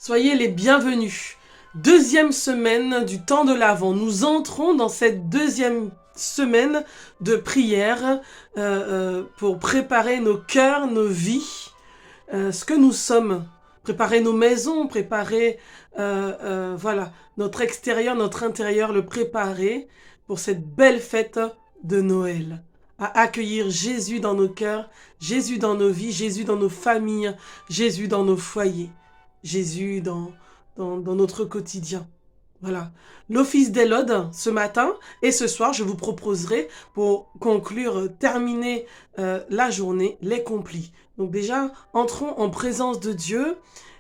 Soyez les bienvenus. Deuxième semaine du temps de l'Avent. Nous entrons dans cette deuxième semaine de prière pour préparer nos cœurs, nos vies, ce que nous sommes. Préparer nos maisons, préparer voilà, notre extérieur, notre intérieur, le préparer pour cette belle fête de Noël. À accueillir Jésus dans nos cœurs, Jésus dans nos vies, Jésus dans nos familles, Jésus dans nos foyers, Jésus dans notre quotidien. Voilà. L'office des laudes ce matin et ce soir, je vous proposerai pour conclure, terminer la journée, les complis. Donc déjà, entrons en présence de Dieu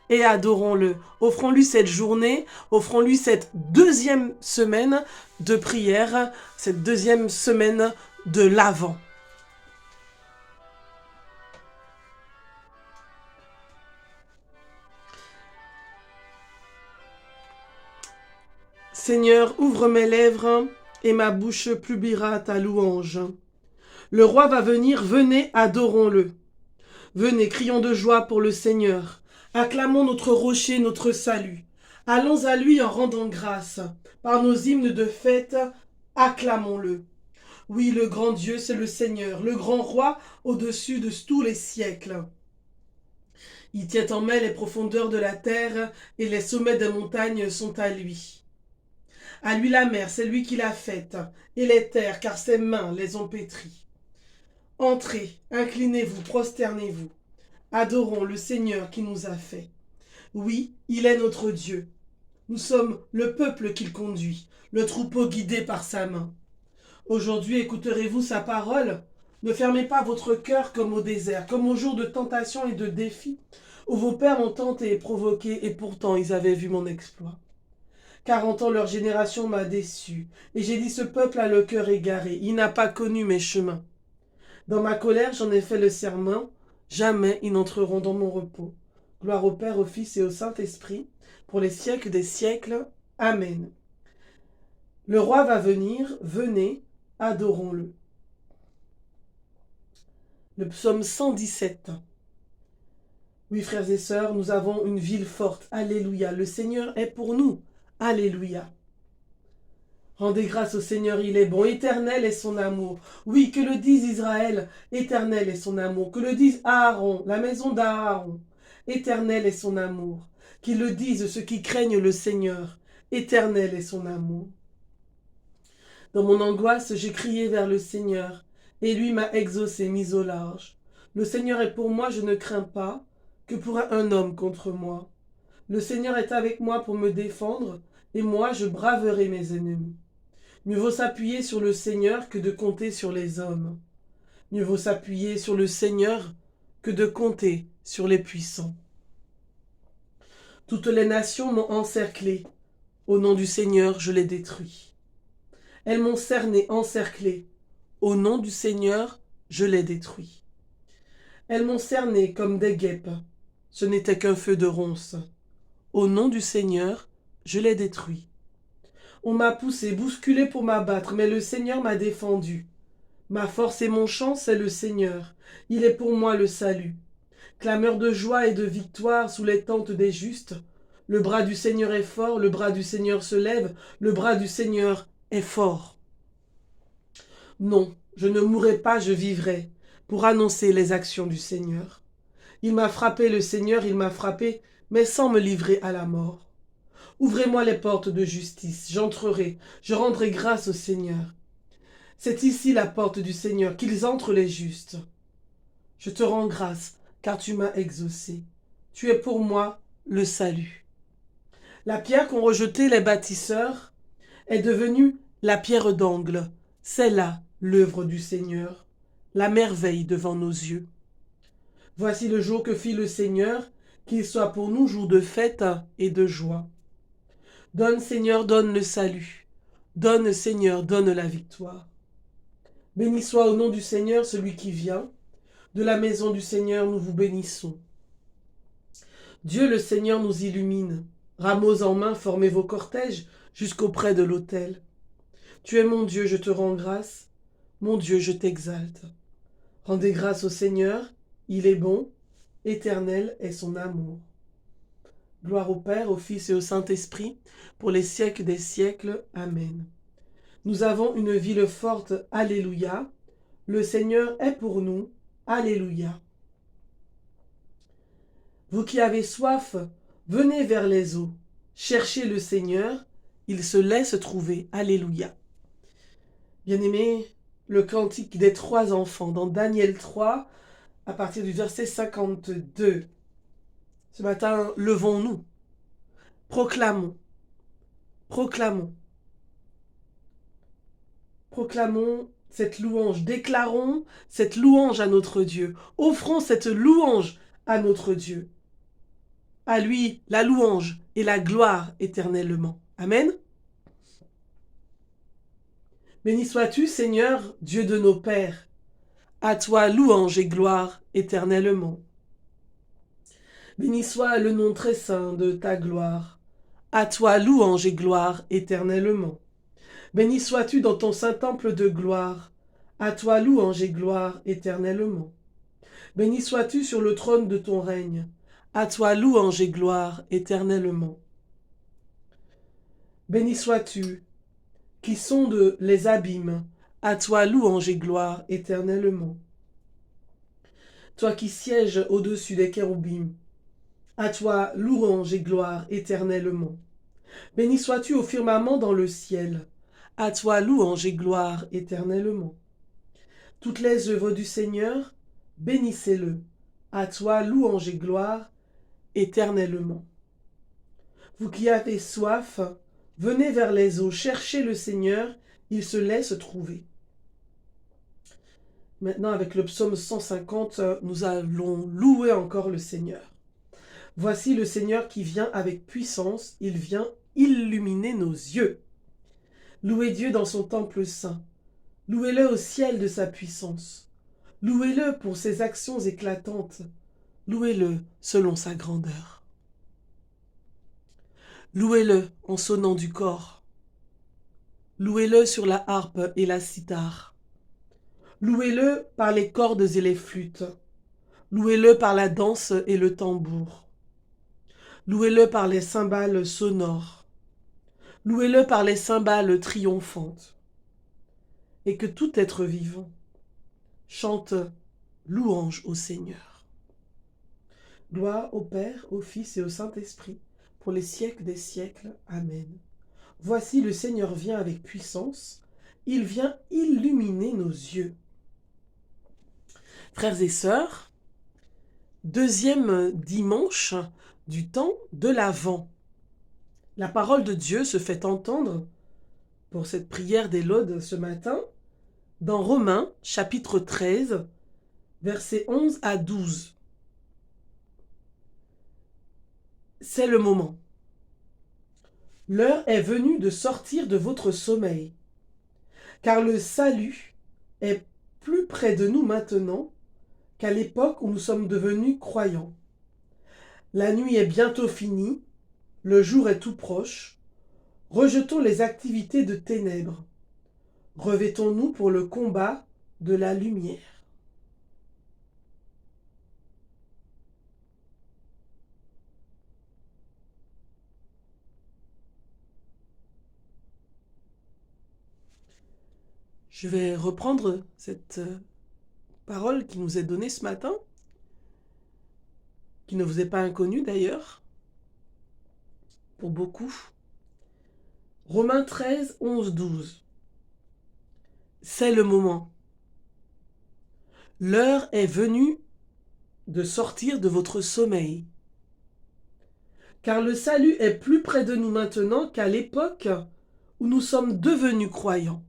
et adorons-le. Offrons-lui cette journée, offrons-lui cette deuxième semaine de prière, cette deuxième semaine de l'Avent. Seigneur, ouvre mes lèvres et ma bouche publiera ta louange. Le roi va venir, venez, adorons-le. Venez, crions de joie pour le Seigneur. Acclamons notre rocher, notre salut. Allons à lui en rendant grâce. Par nos hymnes de fête, acclamons-le. Oui, le grand Dieu, c'est le Seigneur, le grand roi au-dessus de tous les siècles. Il tient en main les profondeurs de la terre et les sommets des montagnes sont à lui. À lui la mer, c'est lui qui l'a faite, et les terres, car ses mains les ont pétries. Entrez, inclinez-vous, prosternez-vous. Adorons le Seigneur qui nous a fait. Oui, il est notre Dieu. Nous sommes le peuple qu'il conduit, le troupeau guidé par sa main. Aujourd'hui, écouterez-vous sa parole? Ne fermez pas votre cœur comme au désert, comme au jour de tentation et de défi, où vos pères m'ont tenté et provoqué, et pourtant ils avaient vu mon exploit. 40 ans leur génération m'a déçu, et j'ai dit ce peuple a le cœur égaré, il n'a pas connu mes chemins. Dans ma colère j'en ai fait le serment, jamais ils n'entreront dans mon repos. Gloire au Père, au Fils et au Saint-Esprit, pour les siècles des siècles. Amen. Le roi va venir, venez, adorons-le. Le psaume 117. Oui, frères et sœurs, nous avons une ville forte. Alléluia. Le Seigneur est pour nous. Alléluia. Rendez grâce au Seigneur, il est bon. Éternel est son amour. Oui, que le dise Israël. Éternel est son amour. Que le dise Aaron, la maison d'Aaron. Éternel est son amour. Qu'ils le disent ceux qui craignent le Seigneur. Éternel est son amour. Dans mon angoisse, j'ai crié vers le Seigneur, et lui m'a exaucé, mis au large. Le Seigneur est pour moi, je ne crains pas, que pourra un homme contre moi. Le Seigneur est avec moi pour me défendre, et moi je braverai mes ennemis. Mieux vaut s'appuyer sur le Seigneur que de compter sur les hommes. Mieux vaut s'appuyer sur le Seigneur que de compter sur les puissants. Toutes les nations m'ont encerclé. Au nom du Seigneur, je les détruis. Elles m'ont cerné, encerclé. Au nom du Seigneur, je les détruis. Elles m'ont cerné comme des guêpes. Ce n'était qu'un feu de ronces. Au nom du Seigneur, je les détruis. On m'a poussé, bousculé pour m'abattre, mais le Seigneur m'a défendu. Ma force et mon chant, c'est le Seigneur. Il est pour moi le salut. Clameur de joie et de victoire sous les tentes des justes. Le bras du Seigneur est fort, le bras du Seigneur se lève, le bras du Seigneur est fort. Non, je ne mourrai pas, je vivrai, pour annoncer les actions du Seigneur. Il m'a frappé, le Seigneur, il m'a frappé, mais sans me livrer à la mort. Ouvrez-moi les portes de justice, j'entrerai, je rendrai grâce au Seigneur. C'est ici la porte du Seigneur, qu'ils entrent les justes. Je te rends grâce, car tu m'as exaucé. Tu es pour moi le salut. La pierre qu'ont rejetée les bâtisseurs est devenue la pierre d'angle. C'est là l'œuvre du Seigneur, la merveille devant nos yeux. Voici le jour que fit le Seigneur, qu'il soit pour nous jour de fête et de joie. Donne, Seigneur, donne le salut. Donne, Seigneur, donne la victoire. Béni soit au nom du Seigneur celui qui vient. De la maison du Seigneur, nous vous bénissons. Dieu le Seigneur nous illumine. Rameaux en main, formez vos cortèges jusqu'auprès de l'autel. Tu es mon Dieu, je te rends grâce. Mon Dieu, je t'exalte. Rendez grâce au Seigneur, il est bon, éternel est son amour. Gloire au Père, au Fils et au Saint-Esprit, pour les siècles des siècles. Amen. Nous avons une ville forte. Alléluia. Le Seigneur est pour nous. Alléluia. Vous qui avez soif, venez vers les eaux. Cherchez le Seigneur, il se laisse trouver. Alléluia. Bien-aimés, le cantique des 3 enfants dans Daniel 3, à partir du verset 52. Ce matin, levons-nous, proclamons, proclamons, proclamons cette louange, déclarons cette louange à notre Dieu, offrons cette louange à notre Dieu. À lui la louange et la gloire éternellement. Amen. Béni sois-tu, Seigneur, Dieu de nos pères. À toi louange et gloire éternellement. Béni soit le nom très saint de ta gloire. À toi louange et gloire éternellement. Béni sois-tu dans ton saint temple de gloire. À toi louange et gloire éternellement. Béni sois-tu sur le trône de ton règne. À toi louange et gloire éternellement. Béni sois-tu qui sonde les abîmes. À toi louange et gloire éternellement. Toi qui sièges au-dessus des kéroubim. À toi louange et gloire éternellement. Béni sois-tu au firmament dans le ciel. À toi louange et gloire éternellement. Toutes les œuvres du Seigneur, bénissez-le. À toi louange et gloire éternellement. Vous qui avez soif, venez vers les eaux, cherchez le Seigneur, il se laisse trouver. Maintenant, avec le psaume 150, nous allons louer encore le Seigneur. Voici le Seigneur qui vient avec puissance, il vient illuminer nos yeux. Louez Dieu dans son temple saint. Louez-le au ciel de sa puissance. Louez-le pour ses actions éclatantes. Louez-le selon sa grandeur. Louez-le en sonnant du cor. Louez-le sur la harpe et la cithare. Louez-le par les cordes et les flûtes. Louez-le par la danse et le tambour. Louez-le par les cymbales sonores. Louez-le par les cymbales triomphantes. Et que tout être vivant chante louange au Seigneur. Gloire au Père, au Fils et au Saint-Esprit, pour les siècles des siècles. Amen. Voici le Seigneur vient avec puissance, il vient illuminer nos yeux. Frères et sœurs, 2e dimanche du temps de l'Avent. La parole de Dieu se fait entendre pour cette prière des laudes ce matin dans Romains chapitre 13, versets 11 à 12. C'est le moment. L'heure est venue de sortir de votre sommeil, car le salut est plus près de nous maintenant qu'à l'époque où nous sommes devenus croyants. La nuit est bientôt finie, le jour est tout proche. Rejetons les activités de ténèbres. Revêtons-nous pour le combat de la lumière. Je vais reprendre cette parole qui nous est donnée ce matin, qui ne vous est pas inconnue d'ailleurs, pour beaucoup. Romains 13, 11, 12. C'est le moment. L'heure est venue de sortir de votre sommeil, car le salut est plus près de nous maintenant qu'à l'époque où nous sommes devenus croyants.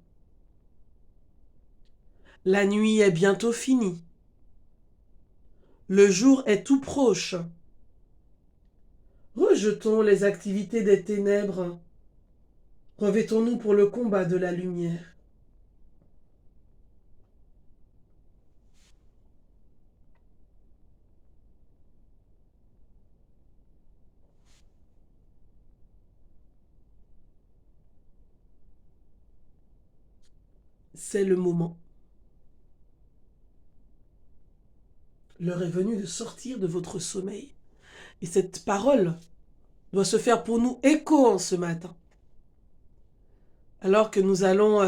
La nuit est bientôt finie. Le jour est tout proche. Rejetons les activités des ténèbres. Revêtons-nous pour le combat de la lumière. C'est le moment. L'heure est venue de sortir de votre sommeil. Et cette parole doit se faire pour nous écho en ce matin. Alors que nous allons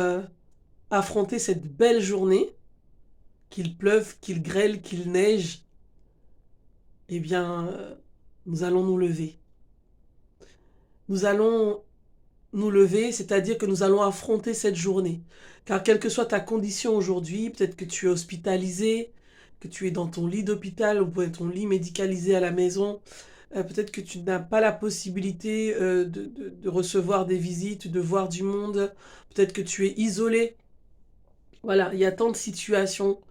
affronter cette belle journée, qu'il pleuve, qu'il grêle, qu'il neige, eh bien, nous allons nous lever. Nous allons nous lever, c'est-à-dire que nous allons affronter cette journée. Car quelle que soit ta condition aujourd'hui, peut-être que tu es hospitalisé, que tu es dans ton lit d'hôpital ou ton lit médicalisé à la maison, peut-être que tu n'as pas la possibilité de recevoir des visites, de voir du monde, peut-être que tu es isolé. Voilà, il y a tant de situations,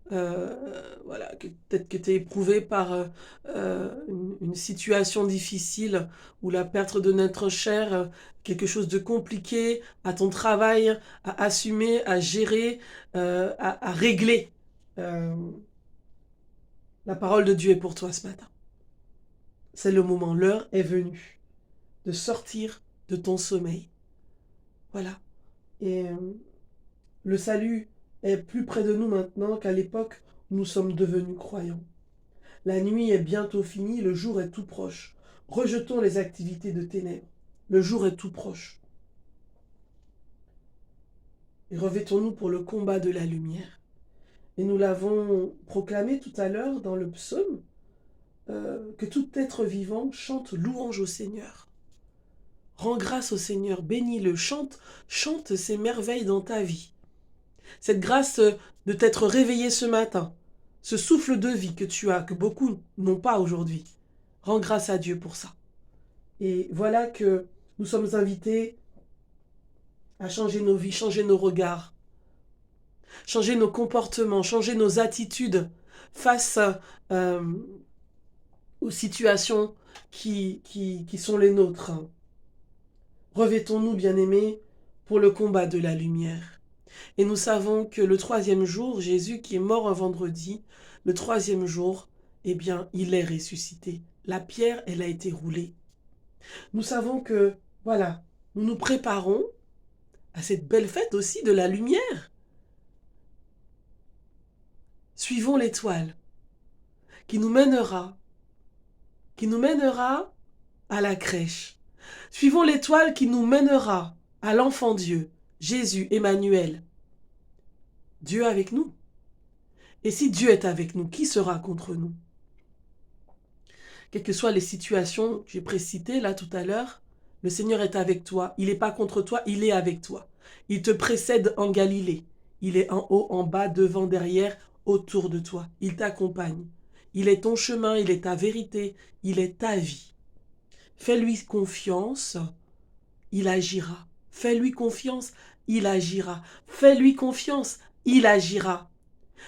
voilà, peut-être que tu es éprouvé par une situation difficile ou la perte de notre chair, quelque chose de compliqué à ton travail, à assumer, à gérer, à régler. La parole de Dieu est pour toi ce matin. C'est le moment, l'heure est venue de sortir de ton sommeil. Voilà. Et le salut est plus près de nous maintenant qu'à l'époque où nous sommes devenus croyants. La nuit est bientôt finie, le jour est tout proche. Rejetons les activités de ténèbres. Le jour est tout proche. Et revêtons-nous pour le combat de la lumière. Et nous l'avons proclamé tout à l'heure dans le psaume, que tout être vivant chante louange au Seigneur. Rends grâce au Seigneur, bénis-le, chante ses merveilles dans ta vie. Cette grâce de t'être réveillé ce matin, ce souffle de vie que tu as, que beaucoup n'ont pas aujourd'hui. Rends grâce à Dieu pour ça. Et voilà que nous sommes invités à changer nos vies, changer nos regards, changer nos comportements, changer nos attitudes face aux situations qui sont les nôtres. Revêtons-nous, bien-aimés, pour le combat de la lumière. Et nous savons que le 3e jour, Jésus qui est mort un vendredi, le 3e jour, eh bien, il est ressuscité. La pierre, elle a été roulée. Nous savons que, voilà, nous nous préparons à cette belle fête aussi de la lumière. Suivons l'étoile qui nous mènera à la crèche. Suivons l'étoile qui nous mènera à l'enfant Dieu, Jésus, Emmanuel. Dieu avec nous. Et si Dieu est avec nous, qui sera contre nous? Quelles que soient les situations que j'ai précitées là tout à l'heure, le Seigneur est avec toi. Il n'est pas contre toi, il est avec toi. Il te précède en Galilée. Il est en haut, en bas, devant, derrière, autour de toi. Il t'accompagne. Il est ton chemin, il est ta vérité, il est ta vie. Fais-lui confiance, il agira. Fais-lui confiance, il agira. Fais-lui confiance, il agira.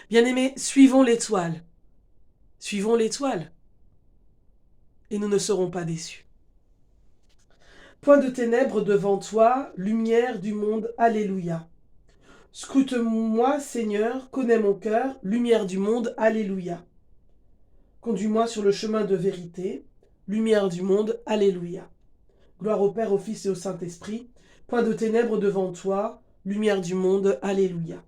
Bien-aimés, suivons l'étoile. Suivons l'étoile. Et nous ne serons pas déçus. Point de ténèbres devant toi, lumière du monde, alléluia. Scrute-moi, Seigneur, connais mon cœur, lumière du monde, alléluia. Conduis-moi sur le chemin de vérité, lumière du monde, alléluia. Gloire au Père, au Fils et au Saint-Esprit. Point de ténèbres devant toi, lumière du monde, alléluia.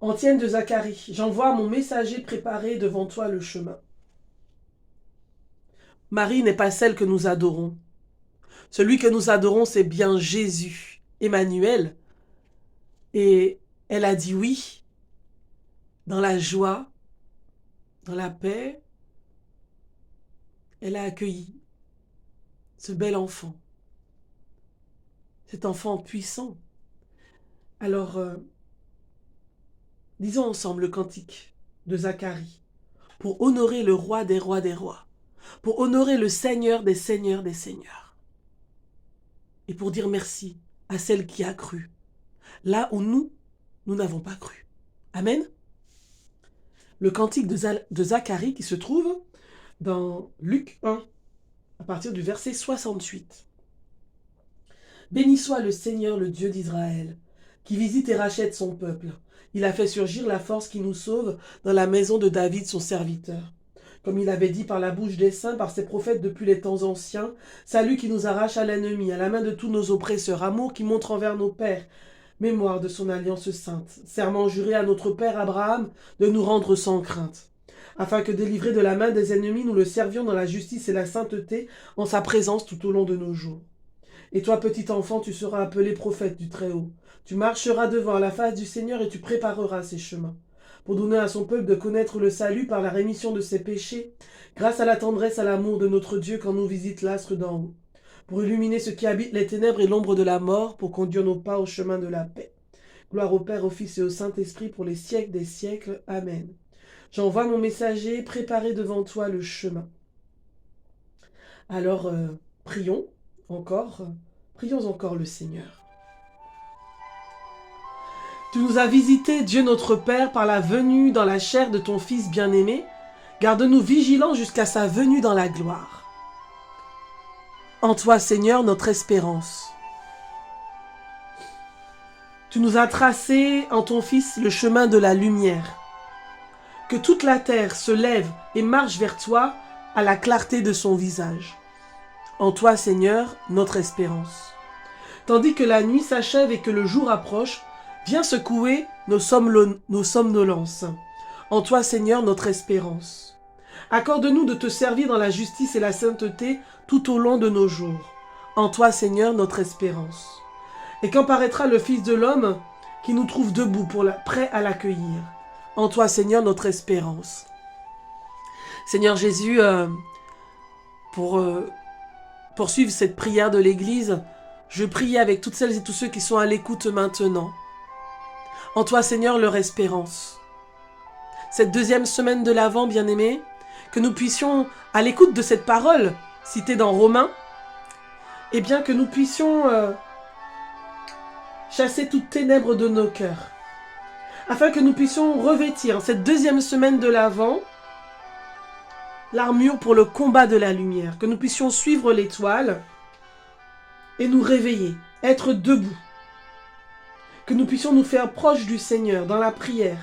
Antienne de Zacharie, j'envoie mon messager préparer devant toi le chemin. Marie n'est pas celle que nous adorons. Celui que nous adorons, c'est bien Jésus, Emmanuel. Et elle a dit oui, dans la joie, dans la paix. Elle a accueilli ce bel enfant, cet enfant puissant. Alors, disons ensemble le cantique de Zacharie pour honorer le roi des rois des rois, pour honorer le Seigneur des seigneurs des seigneurs, et pour dire merci à celle qui a cru, là où nous n'avons pas cru. Amen. Le cantique de Zacharie qui se trouve dans Luc 1, à partir du verset 68. Béni soit le Seigneur, le Dieu d'Israël, qui visite et rachète son peuple. Il a fait surgir la force qui nous sauve dans la maison de David, son serviteur. Comme il avait dit par la bouche des saints, par ses prophètes depuis les temps anciens, salut qui nous arrache à l'ennemi, à la main de tous nos oppresseurs, amour qui montre envers nos pères, mémoire de son alliance sainte, serment juré à notre père Abraham de nous rendre sans crainte. afin que, délivrés de la main des ennemis, nous le servions dans la justice et la sainteté, en sa présence tout au long de nos jours. Et toi, petit enfant, tu seras appelé prophète du Très-Haut. Tu marcheras devant la face du Seigneur et tu prépareras ses chemins, pour donner à son peuple de connaître le salut par la rémission de ses péchés, grâce à la tendresse, à l'amour de notre Dieu quand nous visite l'astre d'en haut, pour illuminer ceux qui habitent les ténèbres et l'ombre de la mort, pour conduire nos pas au chemin de la paix. Gloire au Père, au Fils et au Saint-Esprit, pour les siècles des siècles. Amen. J'envoie mon messager, préparer devant toi le chemin. Alors, prions encore le Seigneur. Tu nous as visités, Dieu notre Père, par la venue dans la chair de ton Fils bien-aimé. Garde-nous vigilants jusqu'à sa venue dans la gloire. En toi, Seigneur, notre espérance. Tu nous as tracé en ton Fils le chemin de la lumière. Que toute la terre se lève et marche vers toi à la clarté de son visage. En toi, Seigneur, notre espérance. Tandis que la nuit s'achève et que le jour approche, viens secouer nos somnolences. En toi, Seigneur, notre espérance. Accorde-nous de te servir dans la justice et la sainteté tout au long de nos jours. En toi, Seigneur, notre espérance. Et quand paraîtra le Fils de l'homme, qui nous trouve debout, prêt à l'accueillir. En toi, Seigneur, notre espérance. Seigneur Jésus, pour poursuivre cette prière de l'Église, je prie avec toutes celles et tous ceux qui sont à l'écoute maintenant. En toi, Seigneur, leur espérance. Cette deuxième semaine de l'Avent, bien-aimés, que nous puissions, à l'écoute de cette parole citée dans Romains, eh bien que nous puissions chasser toutes ténèbres de nos cœurs, afin que nous puissions revêtir cette deuxième semaine de l'Avent l'armure pour le combat de la lumière, que nous puissions suivre l'étoile et nous réveiller, être debout, que nous puissions nous faire proches du Seigneur dans la prière,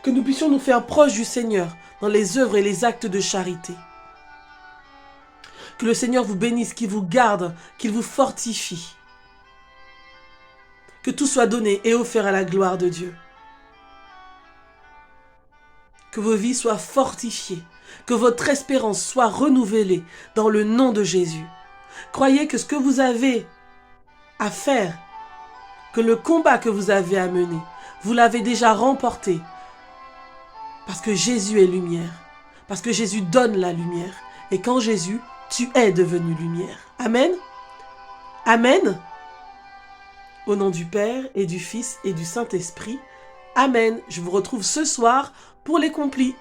que nous puissions nous faire proches du Seigneur dans les œuvres et les actes de charité. Que le Seigneur vous bénisse, qu'il vous garde, qu'il vous fortifie. Que tout soit donné et offert à la gloire de Dieu. Que vos vies soient fortifiées, que votre espérance soit renouvelée dans le nom de Jésus. Croyez que ce que vous avez à faire, que le combat que vous avez à mener, vous l'avez déjà remporté. Parce que Jésus est lumière, parce que Jésus donne la lumière. Et qu'en Jésus, tu es devenu lumière. Amen. Amen. Au nom du Père et du Fils et du Saint-Esprit. Amen. Je vous retrouve ce soir pour les complis.